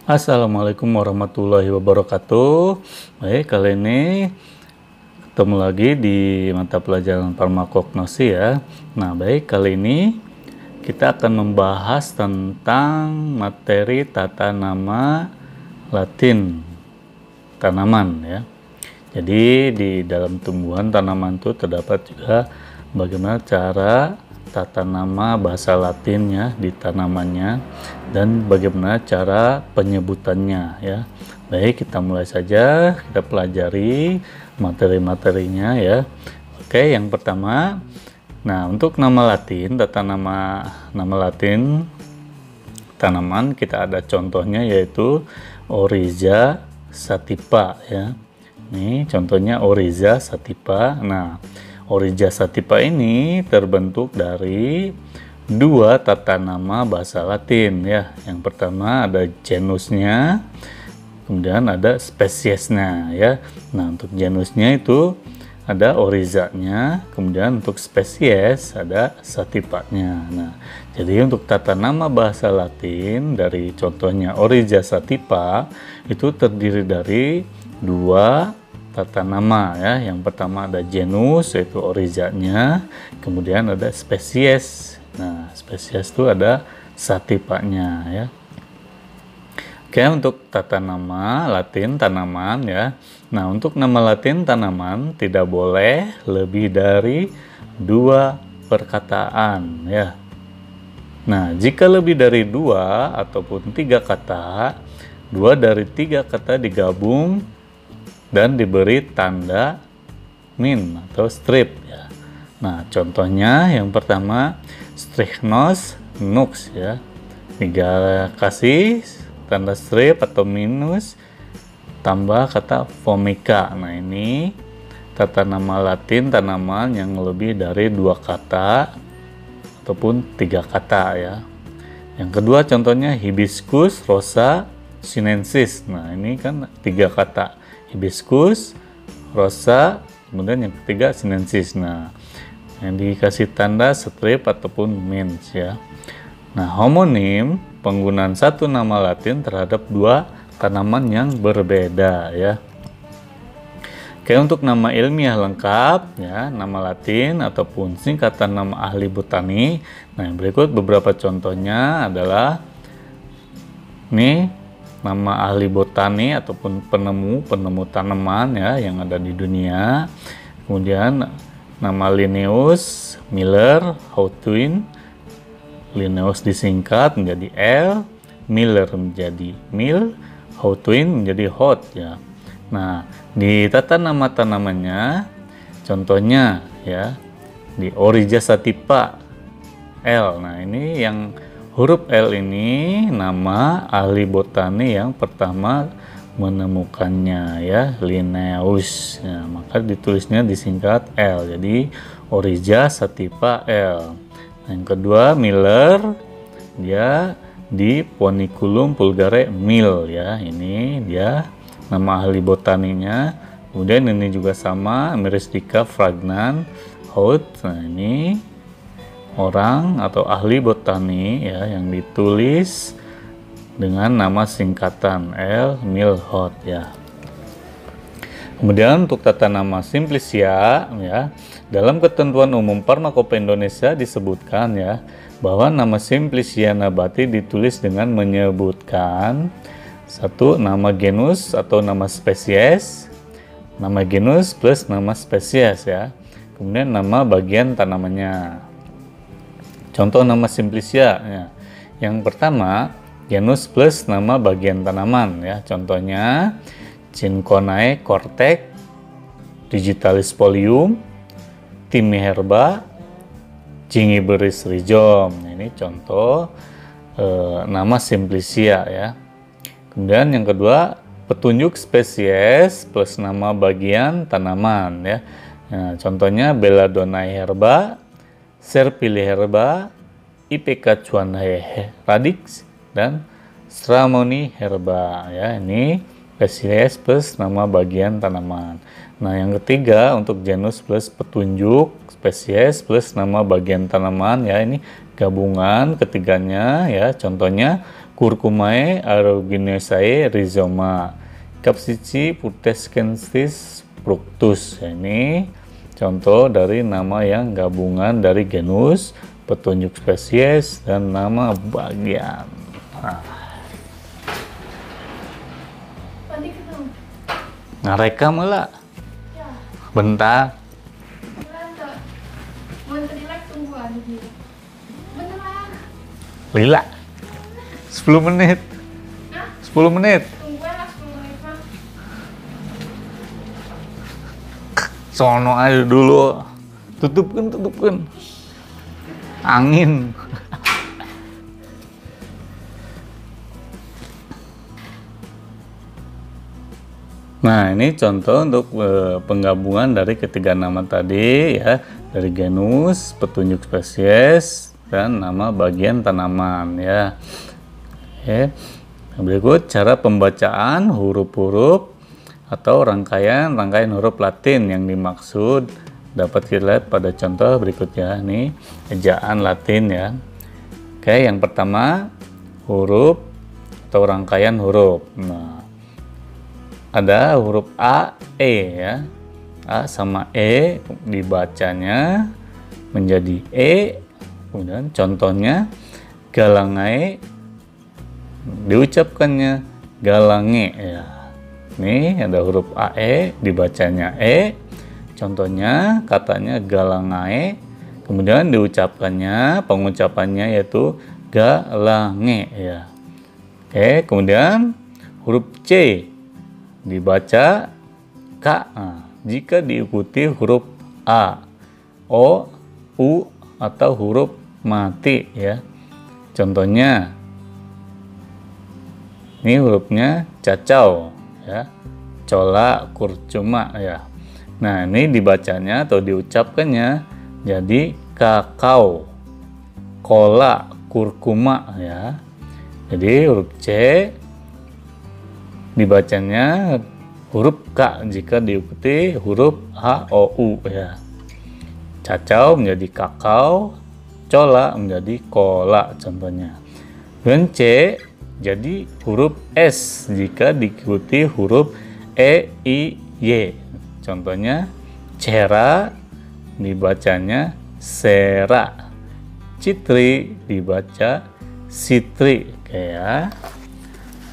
Assalamualaikum warahmatullahi wabarakatuh. Baik, kali ini ketemu lagi di mata pelajaran farmakognosi ya. Nah, baik, kali ini kita akan membahas tentang materi tata nama Latin tanaman ya. Jadi di dalam tumbuhan tanaman itu terdapat juga bagaimana cara tata nama bahasa Latinnya di tanamannya dan bagaimana cara penyebutannya ya. Baik, kita mulai saja, kita pelajari materi-materinya ya. Oke, yang pertama, nah untuk nama Latin, tata nama Latin tanaman kita ada contohnya yaitu Oryza sativa ya. Ini contohnya Oryza sativa. Nah, Oryza sativa ini terbentuk dari dua tata nama bahasa Latin ya. Yang pertama ada genusnya, kemudian ada spesiesnya ya. Nah, untuk genusnya itu ada Oryzanya, kemudian untuk spesies ada sativanya. Nah, jadi untuk tata nama bahasa Latin dari contohnya Oryza sativa itu terdiri dari dua tata nama ya. Yang pertama ada genus yaitu Oryzanya, kemudian ada spesies. Nah, spesies itu ada sativanya ya. Oke, untuk tata nama Latin tanaman ya. Nah, untuk nama Latin tanaman tidak boleh lebih dari dua perkataan ya. Nah, jika lebih dari dua ataupun tiga kata, dua dari tiga kata digabung dan diberi tanda min atau strip ya. Nah, contohnya yang pertama Strychnos nux ya. Tiga kasih tanda strip atau minus tambah kata Formica. Nah, ini tata nama Latin tanaman yang lebih dari dua kata ataupun tiga kata ya. Yang kedua contohnya Hibiscus rosa sinensis. Nah, ini kan tiga kata. Hibiscus, rosa, kemudian yang ketiga sinensis. Nah, yang dikasih tanda strip ataupun mins ya. Nah, homonim penggunaan satu nama Latin terhadap dua tanaman yang berbeda ya. Oke, untuk nama ilmiah lengkap ya, nama Latin ataupun singkatan nama ahli botani. Nah, berikut beberapa contohnya adalah ini nama ahli botani ataupun penemu tanaman ya yang ada di dunia. Kemudian nama Linnaeus, Miller, Hawthorne. Linnaeus disingkat menjadi L, Miller menjadi Mill, Hawthorne menjadi Hot ya. Nah, di tata nama tanamannya contohnya ya di Oryza sativa L. Nah, ini yang huruf L ini nama ahli botani yang pertama menemukannya ya, Linnaeus. Nah, maka ditulisnya disingkat L. Jadi Oryza sativa L. Yang kedua Miller, dia di Polyculum vulgare Mill ya. Ini dia nama ahli botaninya. Kemudian ini juga sama Myristica fragrans Hout. Nah, ini orang atau ahli botani ya yang ditulis dengan nama singkatan L. Milhot ya. Kemudian untuk tata nama Simplicia ya, dalam ketentuan umum Farmakope Indonesia disebutkan ya bahwa nama Simplicia nabati ditulis dengan menyebutkan satu nama genus atau nama spesies, nama genus plus nama spesies ya. Kemudian nama bagian tanamannya. Contoh nama Simplicia ya. Yang pertama genus plus nama bagian tanaman ya. Contohnya Cinchonae cortec, digitalis folium, Timiherba, Gingiberis rhizome. Ini contoh nama Simplicia ya. Kemudian yang kedua petunjuk spesies plus nama bagian tanaman ya. Nah, contohnya Belladonnae herba, Serpili herba, IPK Chuanae radix, dan Stramoni herba ya. Ini spesies plus nama bagian tanaman. Nah, yang ketiga untuk genus plus petunjuk spesies plus nama bagian tanaman ya, ini gabungan ketiganya ya. Contohnya Curcumae aeruginosae rhizoma, Capsici putrescensis fructus. Ini contoh dari nama yang gabungan dari genus, petunjuk spesies, dan nama bagian. Nah, rekam lah. Bentar. Lila. 10 menit. 10 menit. Sono aja dulu. Tutupkan. Angin. Nah, ini contoh untuk penggabungan dari ketiga nama tadi ya, dari genus, petunjuk spesies, dan nama bagian tanaman ya. Oke. Berikut cara pembacaan huruf-huruf atau rangkaian huruf Latin yang dimaksud dapat kita lihat pada contoh berikutnya nih, ejaan Latin ya. Oke, yang pertama huruf atau rangkaian huruf. Nah, ada huruf A, E ya. A sama E dibacanya menjadi E. Kemudian contohnya galangae diucapkannya galange ya. Nih ada huruf AE dibacanya E. Contohnya katanya galangae. Kemudian pengucapannya yaitu galange ya. Oke, kemudian huruf C dibaca K. Nah, jika diikuti huruf A, O, U atau huruf mati ya. Contohnya ini hurufnya cacau ya. Cola kurcuma ya. Nah, ini dibacanya atau diucapkannya jadi kakao, kola kurkuma ya. Jadi huruf C dibacanya huruf K jika diikuti huruf A, O, U ya. Cacau menjadi kakao, cola menjadi kola contohnya. Dan C jadi huruf S jika diikuti huruf E, I, Y. Contohnya cera dibacanya sera. Citri dibaca sitri. Oke ya.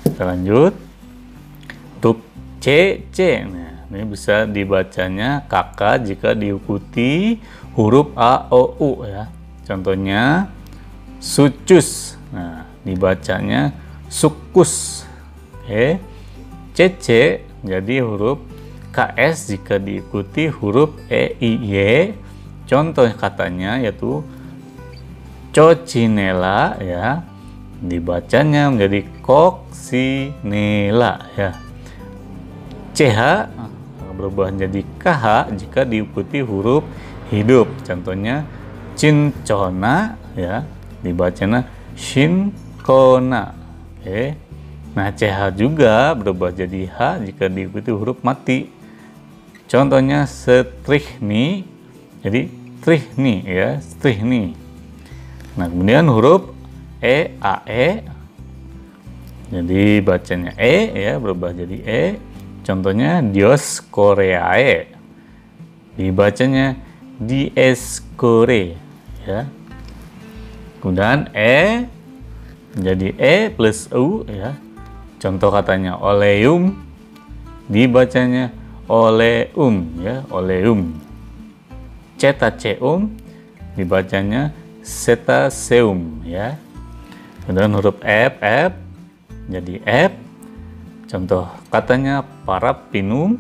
Kita lanjut. Untuk C. Nah, ini bisa dibacanya kakak jika diikuti huruf A, O, U ya. Contohnya sucus. Nah, dibacanya sukus. Oke. CC jadi huruf KS jika diikuti huruf E, I, Y. Contoh katanya yaitu cocinela ya. Dibacanya menjadi koksinela ya. CH berubah menjadi KH jika diikuti huruf hidup. Contohnya cincona ya, dibacanya shinkona. Oke. Nah, CH juga berubah jadi H jika diikuti huruf mati. Contohnya strihni jadi trihni ya, strihni. Nah, kemudian huruf E, AE jadi bacanya E ya, berubah jadi E. Contohnya Dioscoreae dibacanya Dieskore ya. Kemudian E menjadi E plus U ya. Contoh katanya oleum dibacanya oleum ya, oleum. Cetaceum dibacanya cetaceum ya. Kemudian huruf F jadi F. Contoh katanya paraffinum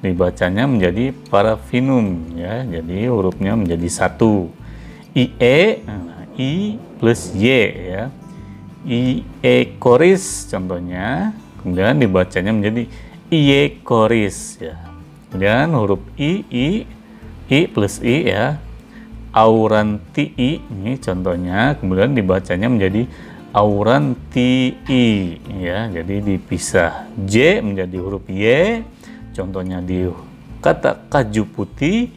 dibacanya menjadi parafinum ya. Jadi hurufnya menjadi satu. IE, I plus Y ya. Iecoris contohnya. Kemudian dibacanya menjadi Iecoris ya. Kemudian huruf I plus I ya. Aurantii ini contohnya. Kemudian dibacanya menjadi aurantii ya, jadi dipisah. J menjadi huruf Y, contohnya di kata kaju putih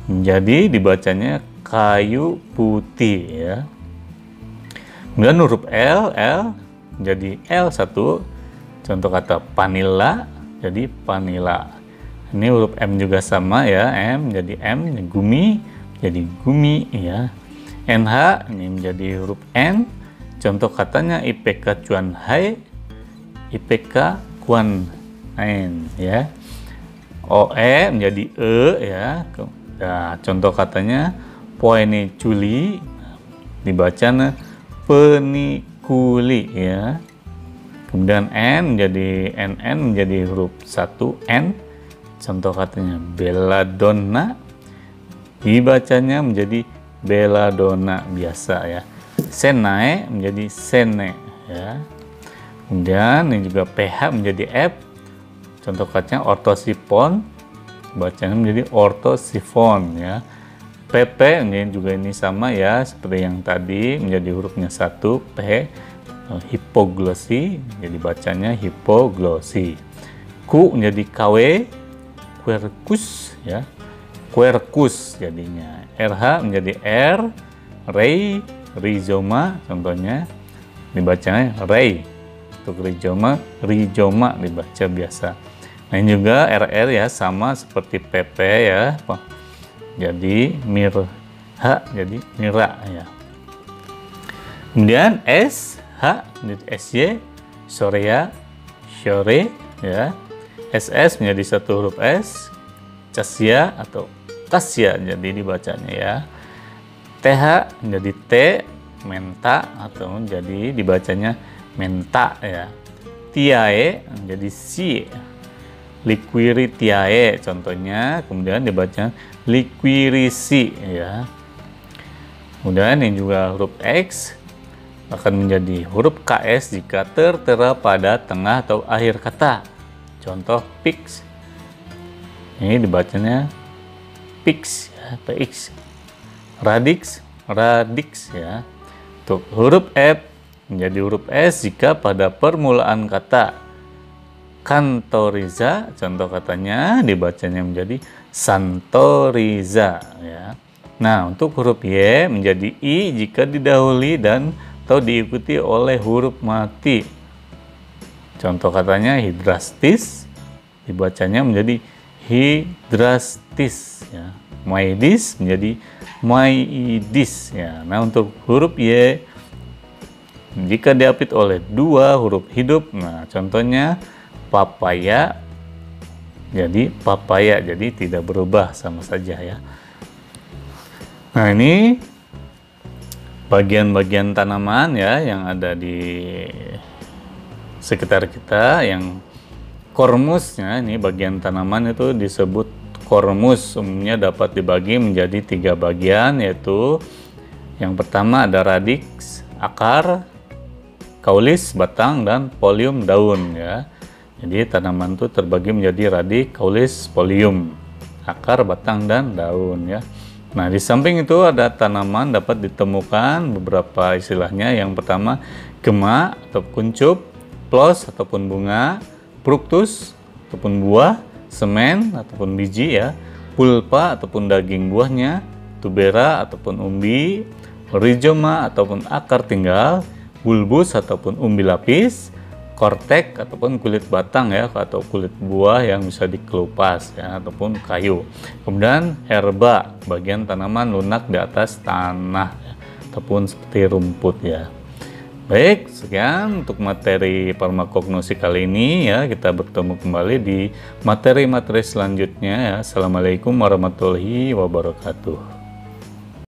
menjadi dibacanya kayu putih ya. Kemudian huruf L menjadi L1. Contoh kata vanilla jadi vanilla. Ini huruf M juga sama ya, M jadi M, gumi jadi gumi ya. NH ini menjadi huruf N. Contoh katanya IPK Cuan Hai, IPK Kuan Hain ya. OE menjadi E ya. Nah, contoh katanya Poeni Culi, dibaca penikuli ya. Kemudian N menjadi NN menjadi huruf 1 N. Contoh katanya belladonna, dibacanya menjadi belladonna biasa ya. Senae menjadi sene ya. Kemudian ini juga PH menjadi F. Contoh katanya ortosifon, bacanya menjadi ortosifon ya. PP ini juga ini sama ya, seperti yang tadi menjadi hurufnya 1 P. Hipoglosi jadi bacanya hipoglosi. Q menjadi KW, quercus ya. Quercus jadinya. RH menjadi R, Ray, rhizoma contohnya dibacanya Ray. Untuk rhizoma, rhizoma dibaca biasa. Nah ini juga RR ya, sama seperti PP ya. Jadi mirha jadi mira ya. Kemudian S, H menjadi SY, Sorea, Shore ya. SS menjadi satu huruf S, Casya atau Kasya jadi dibacanya ya. TH menjadi T, menta atau jadi dibacanya menta ya. Tiae menjadi Si, liquiritiae contohnya, kemudian dibaca liquirisi ya. Kemudian ini juga huruf X akan menjadi huruf KS jika tertera pada tengah atau akhir kata. Contoh pix, ini dibacanya pix ya, PX. Radix, radix ya. Untuk huruf F menjadi huruf S jika pada permulaan kata. Kantoriza, contoh katanya dibacanya menjadi Santoriza ya. Nah, untuk huruf Y menjadi I jika didahului dan atau diikuti oleh huruf mati. Contoh katanya hidrastis, dibacanya menjadi hidrastis ya. Maidis menjadi maidis ya. Nah, untuk huruf Y jika diapit oleh dua huruf hidup, nah contohnya papaya jadi papaya, jadi tidak berubah sama saja ya. Nah ini bagian-bagian tanaman ya yang ada di sekitar kita, yang kormusnya ini bagian tanaman itu disebut kormus. Umumnya dapat dibagi menjadi 3 bagian, yaitu yang pertama ada radix, akar, kaulis, batang, dan folium, daun ya. Jadi tanaman itu terbagi menjadi radik, kaulis, folium, akar, batang, dan daun ya. Nah di samping itu ada tanaman dapat ditemukan beberapa istilahnya. Yang pertama gema atau kuncup, plos ataupun bunga, fructus ataupun buah, semen ataupun biji ya, pulpa ataupun daging buahnya, tubera ataupun umbi, rhizoma ataupun akar tinggal, bulbus ataupun umbi lapis, kortek ataupun kulit batang ya, atau kulit buah yang bisa dikelupas ya, ataupun kayu. Kemudian herba, bagian tanaman lunak di atas tanah ya, ataupun seperti rumput ya. Baik, sekian untuk materi farmakognosi kali ini ya. Kita bertemu kembali di materi-materi selanjutnya ya. Assalamualaikum warahmatullahi wabarakatuh.